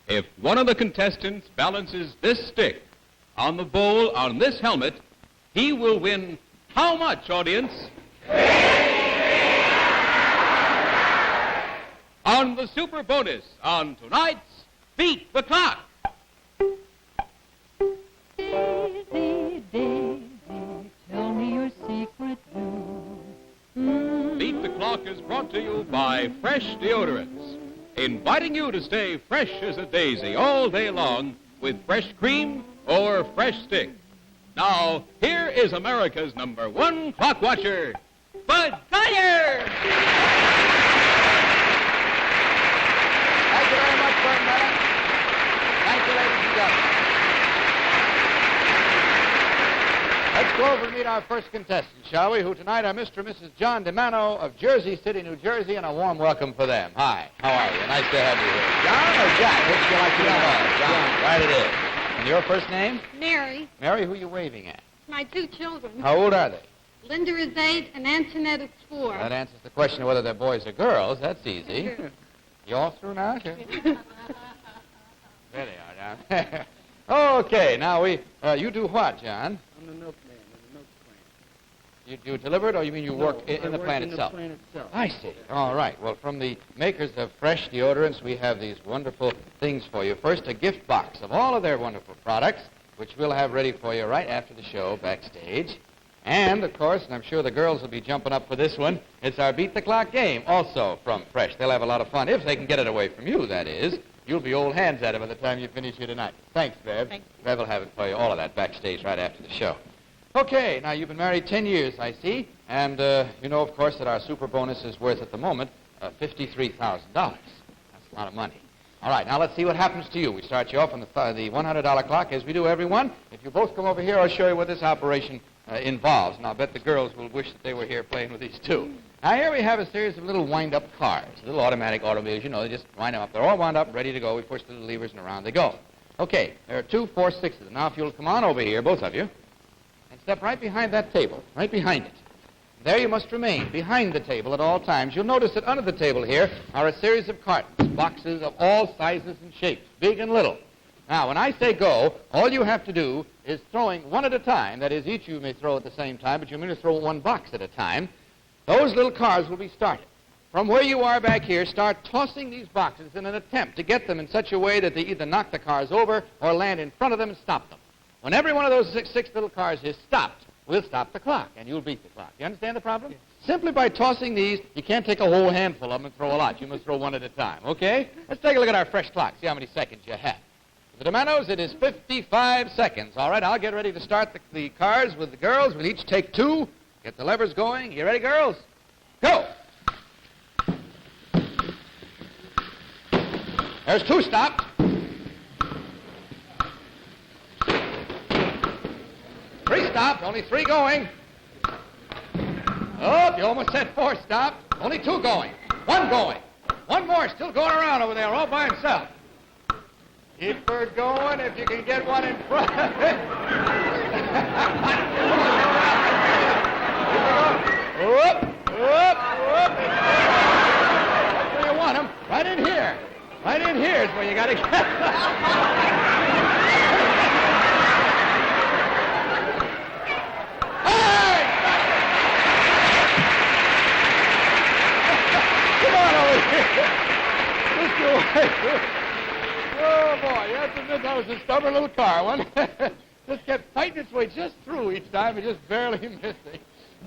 If one of the contestants balances this stick on the bowl on this helmet, he will win how much, audience? On the super bonus on tonight's Beat the Clock. Daisy, Daisy, tell me your secret Beat the Clock is brought to you by Fresh Deodorants, inviting you to stay fresh as a daisy all day long with fresh cream or fresh stick. Now, here is America's #1 clock watcher, Bud Collier! Thank you very much, Bud Miller. Thank you, ladies and gentlemen. Let's go over and meet our first contestants, shall we, who tonight are Mr. and Mrs. John DeMano of Jersey City, New Jersey, and a warm welcome for them. Hi, how are you? Nice to have you here. John or Jack? Which do you like to know? John. Right it is. And your first name? Mary. Mary, who are you waving at? My 2 children. How old are they? Linda is 8 and Antoinette is 4. That answers the question of whether they're boys or girls. That's easy. You all through now? Sure. There they are, down there. Okay, now you do what, John? I'm the milkman in the milk plant. You deliver it, or you mean you work in the plant itself? In the plant itself. I see. All right. Well, from the makers of Fresh Deodorants, we have these wonderful things for you. First, a gift box of all of their wonderful products, which we'll have ready for you right after the show backstage. And, of course, and I'm sure the girls will be jumping up for this one, it's our Beat the Clock game, also from Fresh. They'll have a lot of fun, if they can get it away from you, that is. You'll be old hands at it by the time you finish here tonight. Thanks, Bev. Thank you. Bev will have it for you, all of that, backstage right after the show. Okay, now you've been married 10 years, I see, and you know, of course, that our super bonus is worth at the moment $53,000. That's a lot of money. All right, now let's see what happens to you. We start you off on the $100 clock, as we do everyone. If you both come over here, I'll show you what this operation involves, and I'll bet the girls will wish that they were here playing with these too. Now, here we have a series of little wind-up cars, little automatic automobiles. You know, they just wind them up. They're all wound up, ready to go. We push the little levers, and around they go. Okay, there are 2, 4, 6 of them. Now, if you'll come on over here, both of you, and step right behind that table, right behind it. There you must remain, behind the table at all times. You'll notice that under the table here are a series of cartons, boxes of all sizes and shapes, big and little. Now, when I say go, all you have to do is throwing one at a time. That is, each of you may throw at the same time, but you may throw one box at a time. Those little cars will be started. From where you are back here, start tossing these boxes in an attempt to get them in such a way that they either knock the cars over or land in front of them and stop them. When every one of those six little cars is stopped, we'll stop the clock, and you'll beat the clock. You understand the problem? Yes. Simply by tossing these, you can't take a whole handful of them and throw a lot. You must throw one at a time, okay? Let's take a look at our fresh clock, see how many seconds you have. For the DeManos, it is 55 seconds. All right, I'll get ready to start the cars with the girls. We'll each take 2, get the levers going. You ready, girls? Go! There's 2 stopped. 3 stopped, only 3 going. Oh, you almost said 4 stopped. Only 2 going. 1 going. 1 more still going around over there all by himself. Keep her going if you can get one in front. Whoop, whoop, whoop. That's where you want him. Right in here. Right in here is where you got to get. Come on over here. Just go away. Oh, boy, you have to admit that was a stubborn little car, wasn't it? Just kept fighting its way just through each time and just barely missing.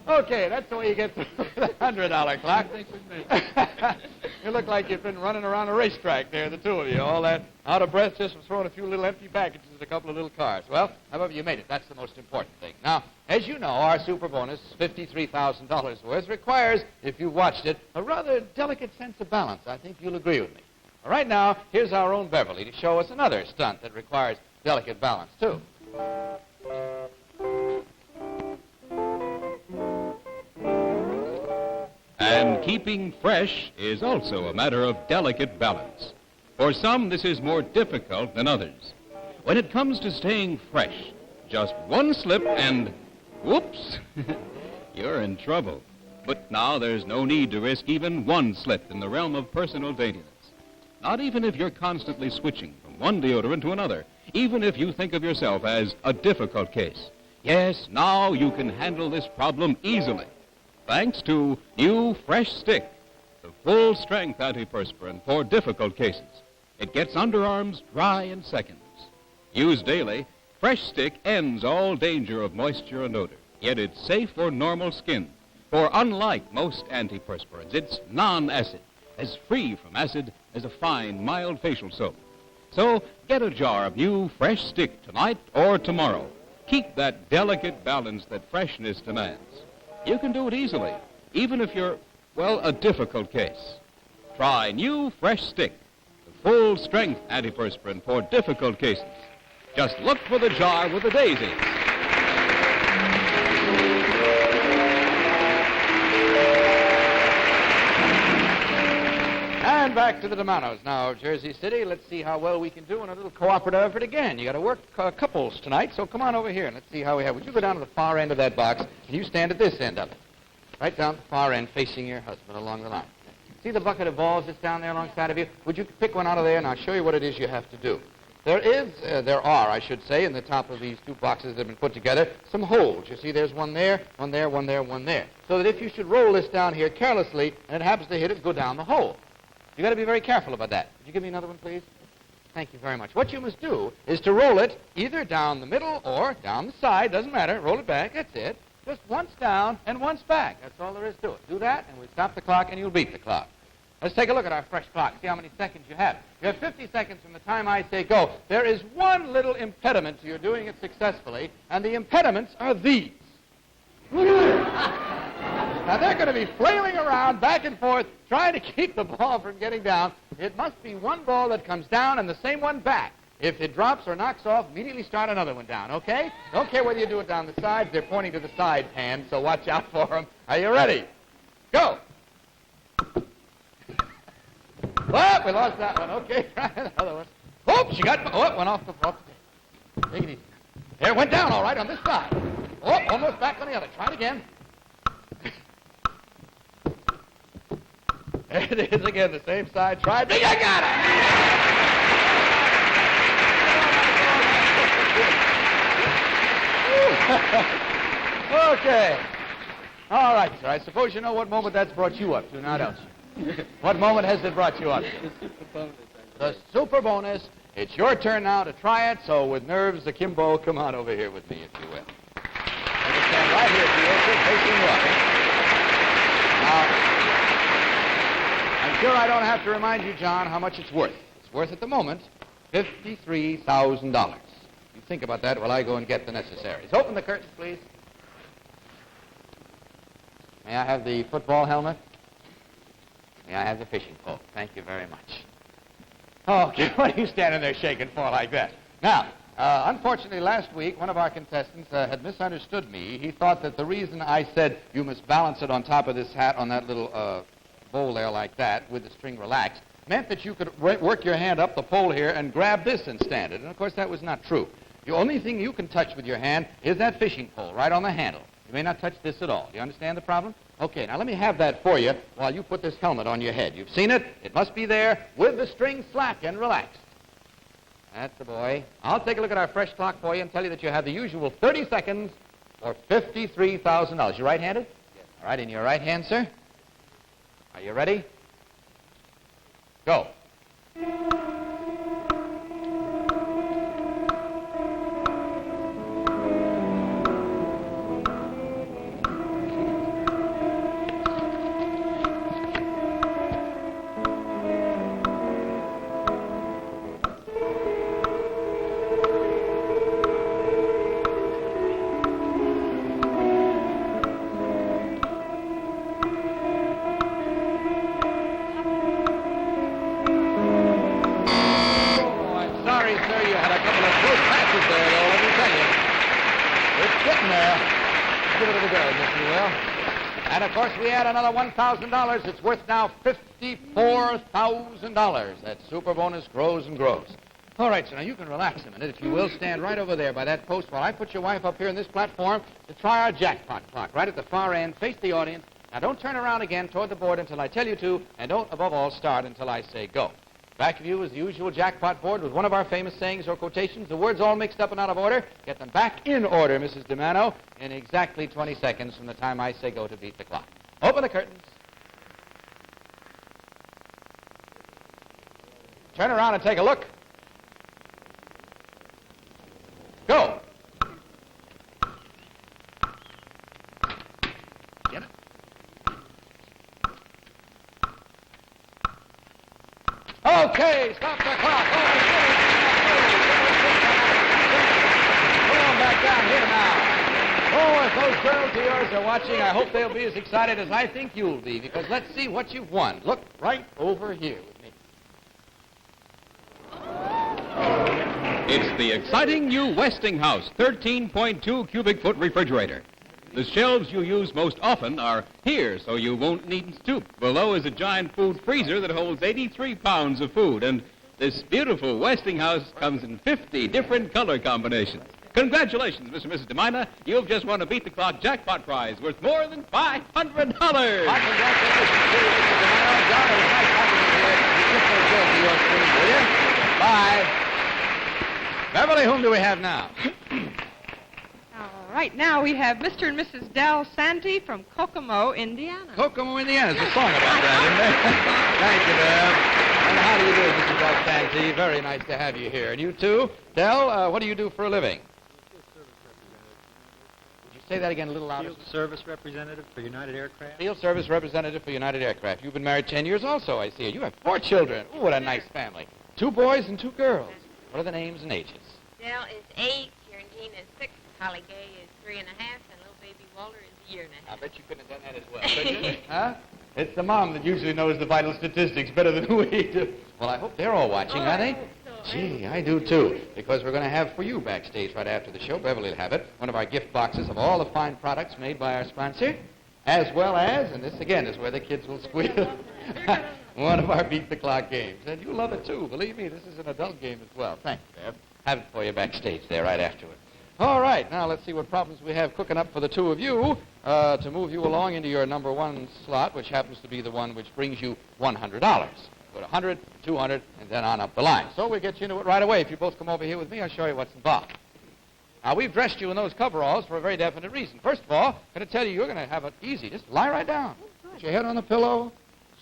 Okay, that's the way you get through the $100 clock. You look like you've been running around a racetrack there, the 2 of you. All that out of breath just from throwing a few little empty packages at a couple of little cars. Well, however, you made it. That's the most important thing. Now, as you know, our super bonus, $53,000 worth, requires, if you've watched it, a rather delicate sense of balance. I think you'll agree with me. All right, now, here's our own Beverly to show us another stunt that requires delicate balance, too. And keeping fresh is also a matter of delicate balance. For some, this is more difficult than others. When it comes to staying fresh, just one slip and, whoops, you're in trouble. But now there's no need to risk even one slip in the realm of personal daintiness. Not even if you're constantly switching from one deodorant to another, even if you think of yourself as a difficult case. Yes, now you can handle this problem easily, thanks to new Fresh Stick, the full-strength antiperspirant for difficult cases. It gets underarms dry in seconds. Used daily, Fresh Stick ends all danger of moisture and odor, yet it's safe for normal skin. For unlike most antiperspirants, it's non-acid, as free from acid as a fine, mild facial soap. So get a jar of new Fresh Stick tonight or tomorrow. Keep that delicate balance that freshness demands. You can do it easily, even if you're, well, a difficult case. Try new Fresh Stick, the full-strength antiperspirant for difficult cases. Just look for the jar with the daisies. And back to the Demanos now, Jersey City. Let's see how well we can do in a little cooperative effort again. You got to work couples tonight, so come on over here and let's see how we have. Would you go down to the far end of that box, and you stand at this end of it. Right down the far end, facing your husband along the line. See the bucket of balls that's down there alongside of you? Would you pick one out of there, and I'll show you what it is you have to do. There are, I should say, in the top of these two boxes that have been put together, some holes. You see there's one there, one there, one there, one there. So that if you should roll this down here carelessly, and it happens to hit it, go down the hole. You've got to be very careful about that. Would you give me another one, please? Thank you very much. What you must do is to roll it either down the middle or down the side. Doesn't matter. Roll it back. That's it. Just once down and once back. That's all there is to it. Do that, and we stop the clock, and you'll beat the clock. Let's take a look at our fresh clock. See how many seconds you have. You have 50 seconds from the time I say go. There is one little impediment to your doing it successfully, and the impediments are these. Now, they're going to be flailing around back and forth, trying to keep the ball from getting down. It must be one ball that comes down and the same one back. If it drops or knocks off, immediately start another one down, okay? Don't care whether you do it down the sides. They're pointing to the side hand, so watch out for them. Are you ready? Go. Well, we lost that one. Okay, try another one. Oops, you got... Oh, it went off the... Take it easy. There, it went down all right on this side. Oh, almost back on the other. Try it again. There it is again, the same side. Try it. I got it! Okay. All right, sir. I suppose you know what moment that's brought you up to, now don't you? What moment has it brought you up to? The super bonus. The super bonus. It's your turn now to try it, so with nerves akimbo, come on over here with me, if you will. You can stand right here, Fielder, facing you up. Now, I'm sure I don't have to remind you, John, how much it's worth. It's worth at the moment $53,000. You think about that while I go and get the necessaries. Open the curtains, please. May I have the football helmet? May I have the fishing pole? Thank you very much. Okay, what are you standing there shaking for like that? Now, unfortunately, last week, one of our contestants had misunderstood me. He thought that the reason I said you must balance it on top of this hat on that little bowl there like that with the string relaxed meant that you could work your hand up the pole here and grab this and stand it. And, of course, that was not true. The only thing you can touch with your hand is that fishing pole right on the handle. You may not touch this at all. Do you understand the problem? Okay, now let me have that for you while you put this helmet on your head. You've seen it. It must be there with the string slack and relaxed. That's the boy. I'll take a look at our fresh clock for you and tell you that you have the usual 30 seconds for $53,000. You right-handed? Yes. All right, in your right hand, sir. Are you ready? Go. And, of course, we add another $1,000. It's worth now $54,000. That super bonus grows and grows. All right, so now you can relax a minute, if you will. Stand right over there by that post while I put your wife up here on this platform to try our jackpot clock. Right at the far end, face the audience. Now, don't turn around again toward the board until I tell you to, and don't, above all, start until I say go. Back of you is the usual jackpot board with one of our famous sayings or quotations. The words all mixed up and out of order. Get them back in order, Mrs. DeMano, in exactly 20 seconds from the time I say go to beat the clock. Open the curtains. Turn around and take a look. Go. Get it. Okay, stop the clock. Oh, come on back down here now. Oh, if those girls of yours are watching, I hope they'll be as excited as I think you'll be, because let's see what you've won. Look right over here with me. It's the exciting new Westinghouse 13.2 cubic foot refrigerator. The shelves you use most often are here, so you won't need to stoop. Below is a giant food freezer that holds 83 pounds of food, and this beautiful Westinghouse comes in 50 different color combinations. Congratulations, Mr. and Mrs. DeMina. You've just won a Beat the Clock jackpot prize worth more than $500. My congratulations to you, Mrs. DeMino. John, it was nice having you here. You took those girls of yours, please, will you? Bye. Beverly, whom do we have now? All right, now we have Mr. and Mrs. Del Santee from Kokomo, Indiana. Kokomo, Indiana. There's a song about that, isn't there? Thank you, Deb. And how do you do, Mrs. Del Santee? Very nice to have you here. And you too? Del, what do you do for a living? Would you say that again a little louder? Field service representative for United Aircraft. Field service representative for United Aircraft. You've been married 10 years also, I see. You have 4 children. Ooh, what a nice family. 2 boys and 2 girls. What are the names and ages? Dell is 8, Karen Jean is 6, Holly Gay is 3 and a half, and little baby Walter is a year and a half. I bet you couldn't have done that as well, could you? Huh? It's the mom that usually knows the vital statistics better than we do. Well, I hope they're all watching, are they? Gee, I do too, because we're going to have for you backstage right after the show, Beverly will have it, one of our gift boxes of all the fine products made by our sponsor, as well as, and this again is where the kids will squeal, one of our Beat the Clock games. And you love it too, believe me, this is an adult game as well. Thank you, Bev. Have it for you backstage there right afterward. All right, now let's see what problems we have cooking up for the 2 of you to move you along into your number 1 slot, which happens to be the one which brings you $100. Go to 100, 200, and then on up the line. So we'll get you into it right away. If you both come over here with me, I'll show you what's involved. Now, we've dressed you in those coveralls for a very definite reason. First of all, I'm going to tell you, you're going to have it easy. Just lie right down. Put your head on the pillow.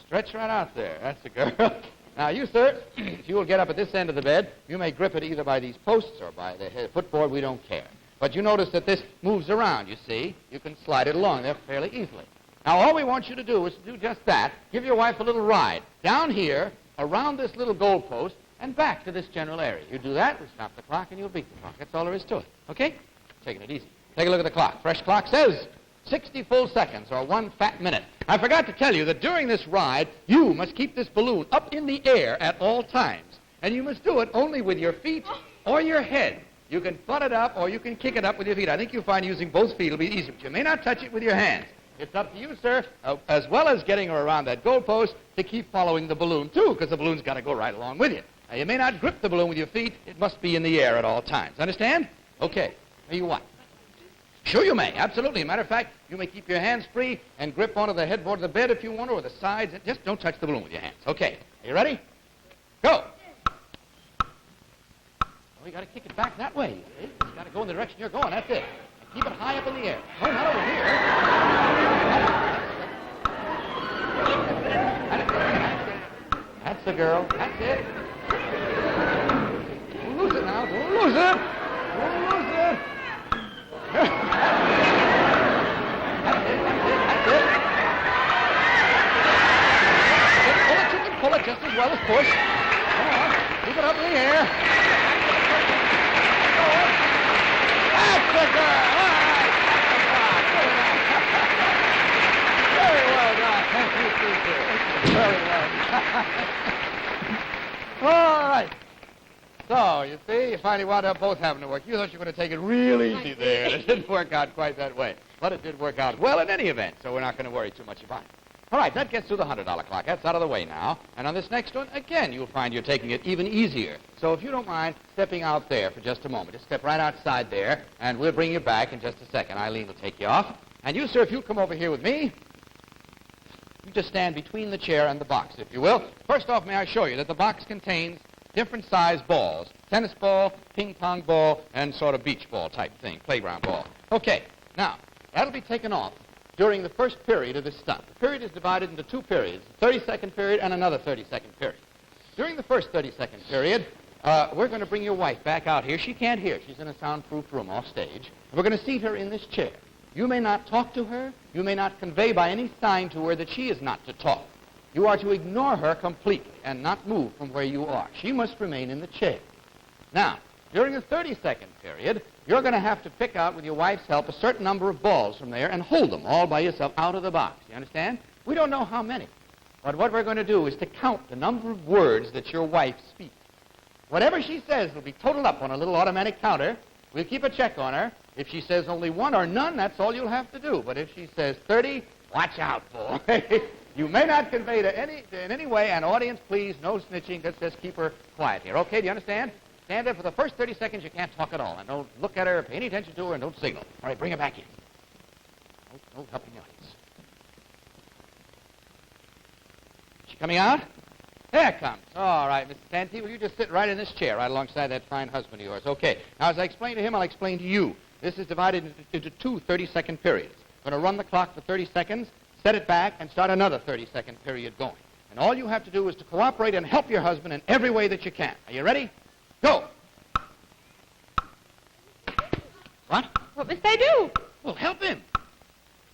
Stretch right out there. That's the girl. Now, you, sir, if you will get up at this end of the bed, you may grip it either by these posts or by the footboard. We don't care. But you notice that this moves around, you see. You can slide it along there fairly easily. Now, all we want you to do is to do just that. Give your wife a little ride down here, around this little goalpost, and back to this general area. You do that, we stop the clock, and you'll beat the clock. That's all there is to it. Okay? Taking it easy. Take a look at the clock. Fresh clock says 60 full seconds, or 1 fat minute. I forgot to tell you that during this ride, you must keep this balloon up in the air at all times. And you must do it only with your feet or your head. You can butt it up or you can kick it up with your feet. I think you'll find using both feet will be easy, but you may not touch it with your hands. It's up to you, sir, as well as getting her around that goalpost, to keep following the balloon, too, because the balloon's got to go right along with you. Now, you may not grip the balloon with your feet. It must be in the air at all times. Understand? Okay. Now, you what? Sure you may, absolutely. As a matter of fact, you may keep your hands free and grip onto the headboard of the bed if you want, or the sides. Just don't touch the balloon with your hands. Okay. Are you ready? Go. You got to kick it back that way, you see. It's got to go in the direction you're going. That's it. And keep it high up in the air. No, not over here. That's the girl. That's it. Don't lose it now. Don't lose it. Don't lose it. That's it. That's it. Pull it. You can pull it just as well as push. Come on. Keep it up in the air. That's the girl! All right! Very well done. Thank you, sir. Very well done. All right. So, you see, you finally wound up both having to work. You thought you were going to take it real easy there, and it didn't work out quite that way. But it did work out well in any event, so we're not going to worry too much about it. All right, that gets to the $100 clock. That's out of the way now. And on this next one, again, you'll find you're taking it even easier. So if you don't mind stepping out there for just a moment, just step right outside there, and we'll bring you back in just a second. Eileen will take you off. And you, sir, if you'll come over here with me, you to stand between the chair and the box, if you will. First off, may I show you that the box contains different size balls, tennis ball, ping pong ball, and sort of beach ball type thing, playground ball. Okay, now, that'll be taken off during the first period of this stunt. The period is divided into two periods, a 30-second period and another 30-second period. During the first 30-second period, we're going to bring your wife back out here. She can't hear. She's in a soundproof room off stage. We're going to seat her in this chair. You may not talk to her. You may not convey by any sign to her that she is not to talk. You are to ignore her completely and not move from where you are. She must remain in the chair. Now, during the 30-second period, you're going to have to pick out, with your wife's help, a certain number of balls from there and hold them all by yourself out of the box. You understand? We don't know how many. But what we're going to do is to count the number of words that your wife speaks. Whatever she says will be totaled up on a little automatic counter. We'll keep a check on her. If she says only one or none, that's all you'll have to do. But if she says 30, watch out, boy. You may not convey in any way, and audience, please, no snitching. Let's just keep her quiet here. Okay, do you understand? Stand there for the first 30 seconds. You can't talk at all. And don't look at her, pay any attention to her, and don't signal. All right, bring her back in. No helping the audience. Is she coming out? There it comes. All right, Mrs. Santee, will you just sit right in this chair, right alongside that fine husband of yours? Okay. Now, as I explained to him, I'll explain to you. This is divided into two 30-second periods. I'm going to run the clock for 30 seconds, set it back, and start another 30-second period going. And all you have to do is to cooperate and help your husband in every way that you can. Are you ready? Go. What? What must I do? Well, help him.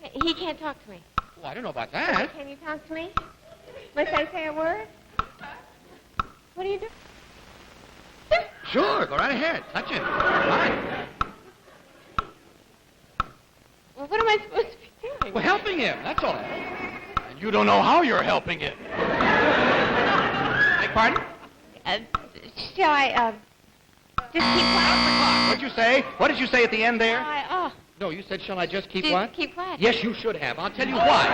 He can't talk to me. Well, I don't know about that. Can you talk to me? Must I say a word? What do you do? Sure, go right ahead. Touch him. Fine. Well, what am I supposed to be doing? We're helping him, that's all. And you don't know how you're helping him. Beg pardon? Shall I, just keep quiet? What'd you say? What did you say at the end there? Oh. No, you said, shall I just keep Just what? keep quiet. Yes, you should have. I'll tell you why.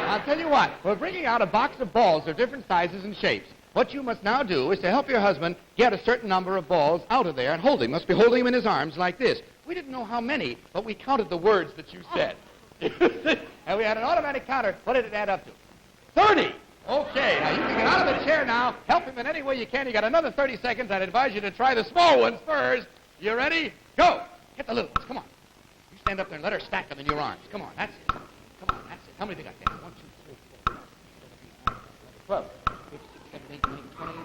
I'll tell you what. We're bringing out a box of balls of different sizes and shapes. What you must now do is to help your husband get a certain number of balls out of there and hold him. Must be holding him in his arms like this. We didn't know how many, but we counted the words that you said. And we had an automatic counter. What did it add up to? 30. Okay, now you can get out of the chair now. Help him in any way you can. You got another 30 seconds. I'd advise you to try the small ones first. You ready? Go. Get the little ones. Come on. You stand up there and let her stack them in your arms. Come on, that's it. Come on, that's it. How many they got there? 1, 2, 3, 4, 5, 6, 7, 8, 9, 10, 11, 12, 15, 16, 17, 18, 19, 20.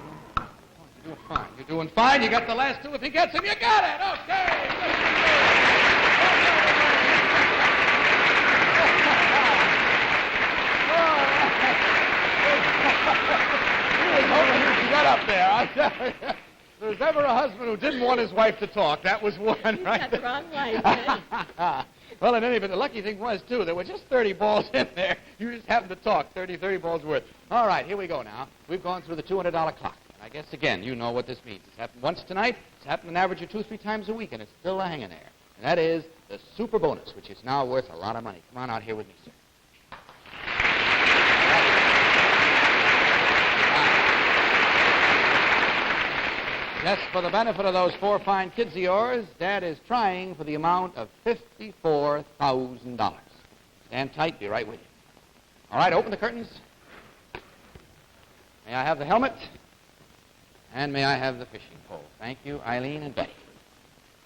You're doing fine. You're doing fine. You got the last two. If he gets them, you got it. Okay. You got up there. I tell you. If there's ever a husband who didn't want his wife to talk, that was one, right? That's wrong wife. Well, in any event, the lucky thing was, too, there were just 30 balls in there. You just happened to talk, 30 balls worth. All right, here we go now. We've gone through the $200 clock. I guess, again, you know what this means. It's happened once tonight. It's happened an average of 2-3 times a week, and it's still hanging there. And that is the super bonus, which is now worth a lot of money. Come on out here with me, sir. Just for the benefit of those 4 fine kids of yours, Dad is trying for the amount of $54,000. Stand tight. Be right with you. All right, open the curtains. May I have the helmet? And may I have the fishing pole? Thank you, Eileen and Betty.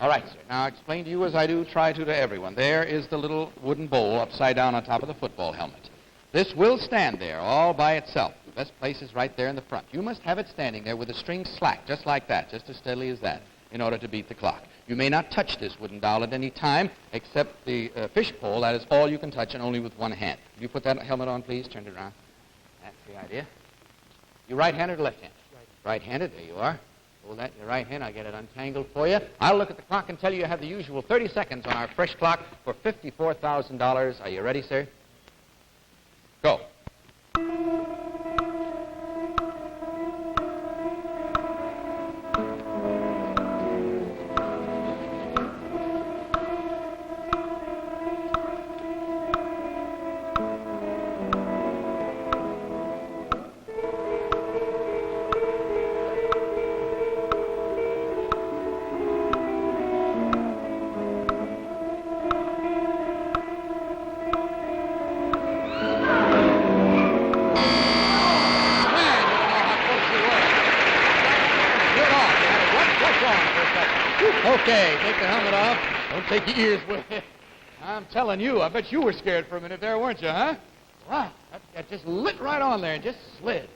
All right, sir. Now, I explain to you as I do try to everyone. There is the little wooden bowl upside down on top of the football helmet. This will stand there all by itself. The best place is right there in the front. You must have it standing there with the string slack, just like that, just as steadily as that, in order to beat the clock. You may not touch this wooden doll at any time except the fish pole. That is all you can touch, and only with one hand. Will you put that helmet on, please? Turn it around. That's the idea. You right-handed or left-handed? Right-handed. There you are. Hold that in your right hand. I'll get it untangled for you. I'll look at the clock and tell you have the usual 30 seconds on our fresh clock for $54,000. Are you ready, sir? Go. Okay, take the helmet off. Don't take your ears with it. I'm telling you, I bet you were scared for a minute there, weren't you, huh? Wow, that just lit right on there and just slid.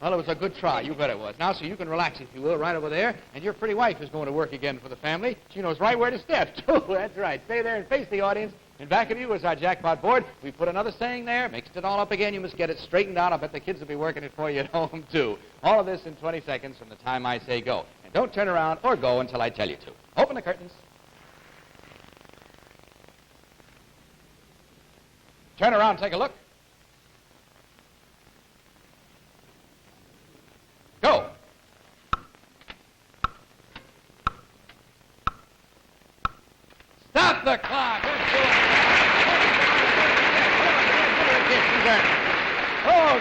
Well, it was a good try. You bet it was. Now, so you can relax, if you will, right over there. And your pretty wife is going to work again for the family. She knows right where to step, too. That's right. Stay there and face the audience. In back of you is our jackpot board. We put another saying there, mixed it all up again. You must get it straightened out. I bet the kids will be working it for you at home, too. All of this in 20 seconds from the time I say go. And don't turn around or go until I tell you to. Open the curtains. Turn around, take a look. Go. Stop the clock.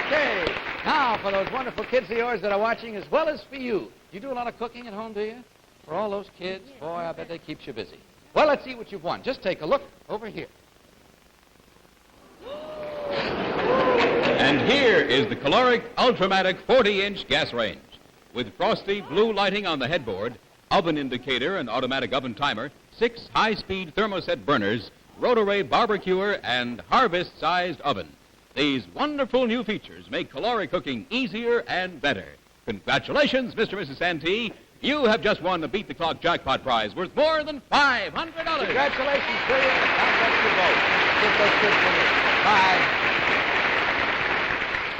Okay. Now, for those wonderful kids of yours that are watching, as well as for you. You do a lot of cooking at home, do you? For all those kids? Boy, I bet that keeps you busy. Well, let's see what you've won. Just take a look over here. And here is the caloric Ultramatic 40-inch gas range. With frosty blue lighting on the headboard, oven indicator and automatic oven timer, 6 high-speed thermoset burners, rotary barbecuer, and harvest-sized oven. These wonderful new features make caloric cooking easier and better. Congratulations, Mr. and Mrs. Santee. You have just won the Beat the Clock jackpot prize worth more than $500. Congratulations, Billy. God bless you both. Get those kids for me. Bye.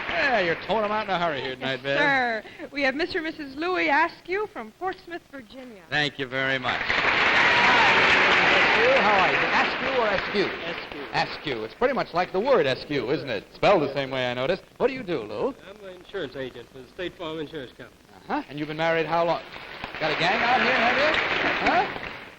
Yeah, you're towing them out in a hurry here tonight, Bill. Sir, we have Mr. and Mrs. Louis Askew from Portsmouth, Virginia. Thank you very much. Hi, how are you? Askew or Askew? Askew. Askew. It's pretty much like the word Askew, isn't it? Spelled the same way, I noticed. What do you do, Lou? I'm an insurance agent for the State Farm Insurance Company. Uh-huh. And you've been married how long? Got a gang out here, have you? Huh?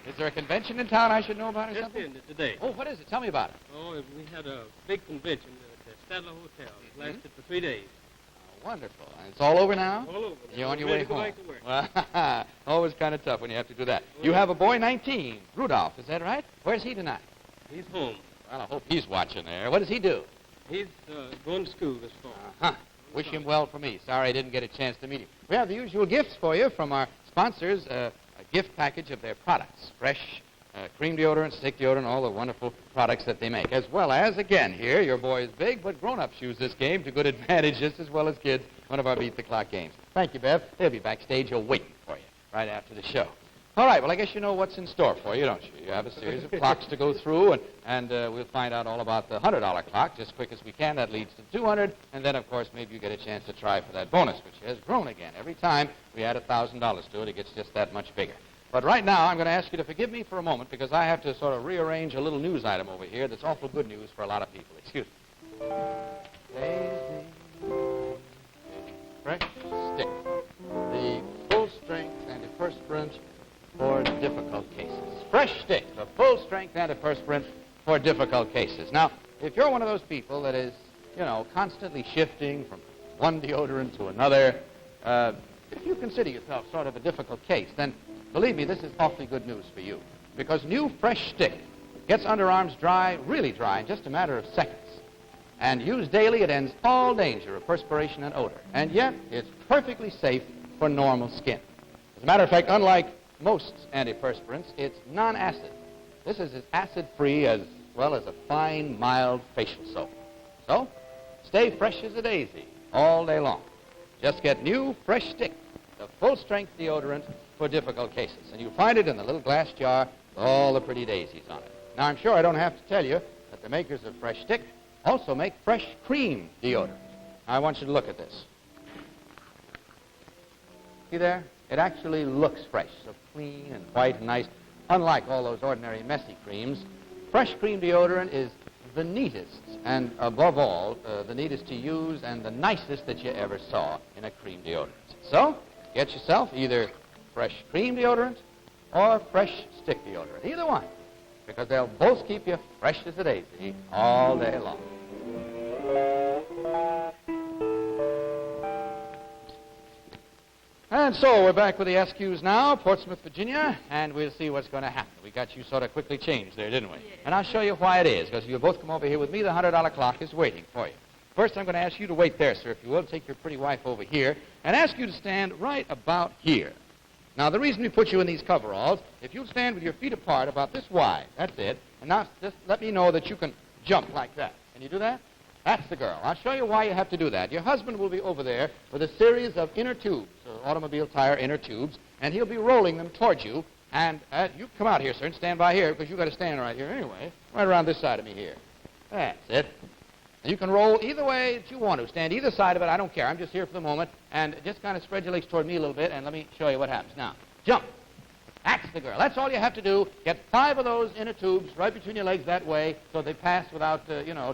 Is there a convention in town I should know about or Just something? ended today. Oh, what is it? Tell me about it. Oh, we had a big convention at the Stadler Hotel. It lasted for 3 days. Oh, wonderful. And it's all over now? All over. You're on your Ready way to go home. back to work. Well, always kind of tough when you have to do that. You have a boy, 19, Rudolph, is that right? Where's he tonight? He's home. Well, I hope he's watching there. What does he do? He's going to school this fall. Uh-huh. Wish him well for me. Sorry I didn't get a chance to meet him. We have the usual gifts for you from our sponsors, a gift package of their products, fresh cream deodorant, stick deodorant, all the wonderful products that they make. As well as, again, here, your boy is big, but grown-ups use this game to good advantage just as well as kids, one of our Beat the Clock games. Thank you, Bev. They'll be backstage here waiting for you right after the show. All right, well, I guess you know what's in store for you, don't you? You have a series of clocks to go through, and we'll find out all about the $100 clock just as quick as we can. That leads to 200, and then, of course, maybe you get a chance to try for that bonus, which has grown again. Every time we add $1,000 to it, it gets just that much bigger. But right now, I'm going to ask you to forgive me for a moment because I have to sort of rearrange a little news item over here that's awful good news for a lot of people. Excuse me. Daisy, fresh stick, the full-strength antiperspirant for difficult cases. Fresh stick, the full-strength antiperspirant for difficult cases. Now, if you're one of those people that is, constantly shifting from one deodorant to another, if you consider yourself sort of a difficult case, then believe me, this is awfully good news for you. Because new Fresh Stick gets underarms dry, really dry, in just a matter of seconds. And used daily, it ends all danger of perspiration and odor. And yet, it's perfectly safe for normal skin. As a matter of fact, unlike most antiperspirants, it's non-acid. This is as acid-free as well as a fine, mild facial soap. So, stay fresh as a daisy all day long. Just get new Fresh Stick, the full-strength deodorant for difficult cases. And you'll find it in the little glass jar with all the pretty daisies on it. Now, I'm sure I don't have to tell you that the makers of Fresh Stick also make fresh cream deodorant. I want you to look at this. See there? It actually looks fresh, so clean and white and nice. Unlike all those ordinary messy creams, fresh cream deodorant is the neatest and, above all, the neatest to use and the nicest that you ever saw in a cream deodorant. So, get yourself either fresh cream deodorant or fresh stick deodorant. Either one, because they'll both keep you fresh as a daisy all day long. And so we're back with the SQs now, Portsmouth, Virginia, and we'll see what's going to happen. We got you sort of quickly changed there, didn't we? Yeah. And I'll show you why it is, because if you both come over here with me, the $100 clock is waiting for you. First, I'm going to ask you to wait there, sir, if you will. Take your pretty wife over here and ask you to stand right about here. Now, the reason we put you in these coveralls, if you stand with your feet apart about this wide, that's it, and now just let me know that you can jump like that. Can you do that? That's the girl. I'll show you why you have to do that. Your husband will be over there with a series of inner tubes, automobile tire inner tubes, and he'll be rolling them towards you. And you come out here, sir, and stand by here, because you've got to stand right here anyway, right around this side of me here. That's it. And you can roll either way that you want to. Stand either side of it. I don't care. I'm just here for the moment. And just kind of spread your legs toward me a little bit, and let me show you what happens. Now, jump. That's the girl. That's all you have to do. Get 5 of those inner tubes right between your legs that way so they pass without,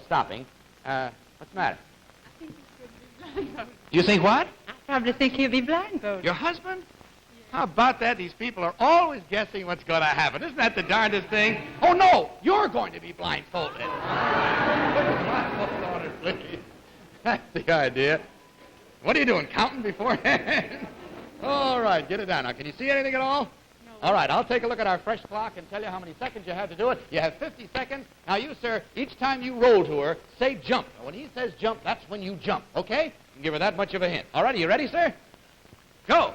stopping. What's the matter? I think he's going to be blindfolded. You think what? I probably think he'll be blindfolded. Your husband? How about that? These people are always guessing what's going to happen. Isn't that the darndest thing? Oh, no, you're going to be blindfolded. Honestly. That's the idea. What are you doing, counting beforehand? All right, get it down. Now, can you see anything at all? No. All right, I'll take a look at our fresh clock and tell you how many seconds you have to do it. You have 50 seconds. Now, you, sir, each time you roll to her, say jump. Now, when he says jump, that's when you jump, okay? You can give her that much of a hint. All right, are you ready, sir? Go.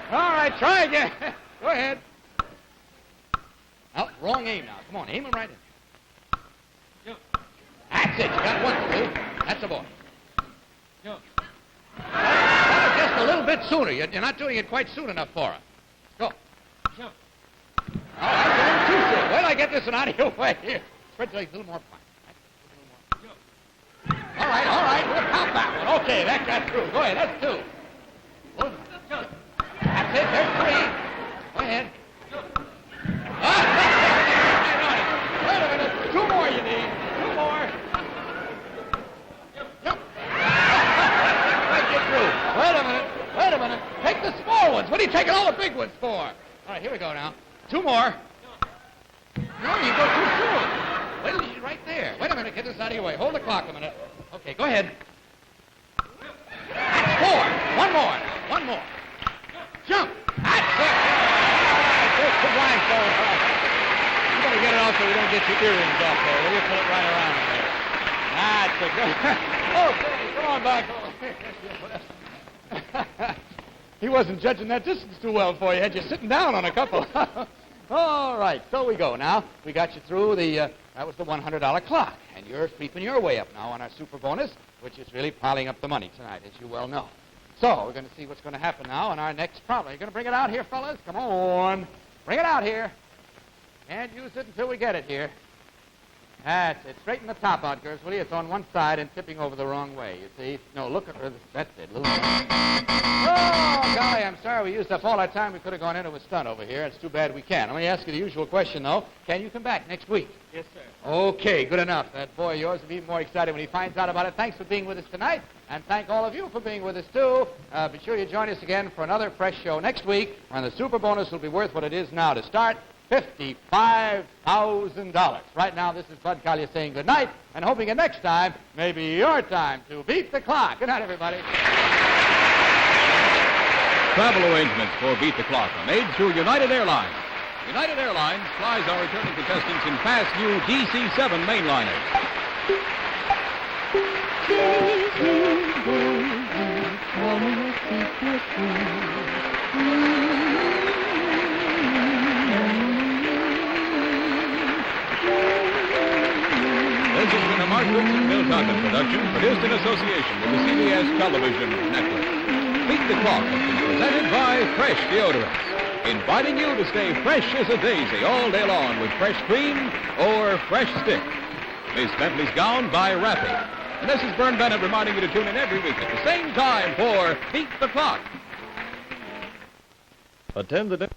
All right, try again. Go ahead. Oh, wrong aim now. Come on, aim him right in. Jump. That's it. You got one, two. That's a boy. Jump. Just a little bit sooner. You're not doing it quite soon enough for her. Go. Jump. All right, a little too soon. Wait till I get this one out of your way. Here. Spread your legs a little more. All right. We'll count that one. Okay, that's through. Go ahead. That's 2. Jump. That's it. There's 3. Go ahead. Wait a minute. 2 more you need. 2 more. Jump. Right, get through. Wait a minute. Take the small ones. What are you taking all the big ones for? All right, here we go now. 2 more. No, you go too soon. Wait till you're right there. Wait a minute. Get this out of your way. Hold the clock a minute. Okay, go ahead. That's 4. One more. One more. Jump. That's it. There's the blindfold. You better get it off so we don't get your earrings off there. Will you pull it right around there? That's a good. Okay, come on back. He wasn't judging that distance too well for you. Had you sitting down on a couple. All right, so we go now. We got you through the, that was the $100 clock. And you're creeping your way up now on our super bonus, which is really piling up the money tonight, as you well know. So we're going to see what's going to happen now on our next problem. You're going to bring it out here, fellas? Come on. Bring it out here. Can't use it until we get it here. That's it. Straighten the top out, girls, will you? It's on one side and tipping over the wrong way, you see? No, look at her. That's it. Oh, golly, I'm sorry we used up all our time. We could have gone into a stunt over here. It's too bad we can't. Let me ask you the usual question, though. Can you come back next week? Yes, sir. Okay, good enough. That boy of yours will be even more excited when he finds out about it. Thanks for being with us tonight, and thank all of you for being with us, too. Be sure you join us again for another fresh show next week, when the super bonus will be worth what it is now to start, $55,000. Right now, this is Bud Collier saying good night, and hoping that next time may be your time to beat the clock. Good night, everybody. Travel arrangements for Beat the Clock are made through United Airlines. United Airlines flies our returning contestants in fast new DC-7 mainliners. Tell me a secret, This has been a Mark Brooks and Bill Condon production, produced in association with the CBS Television Network. Beat the Clock has been presented by Fresh Deodorants, inviting you to stay fresh as a daisy all day long with fresh cream or fresh stick. Miss Bentley's gown by Rappy. And this is Vern Bennett reminding you to tune in every week at the same time for Beat the Clock. Attend the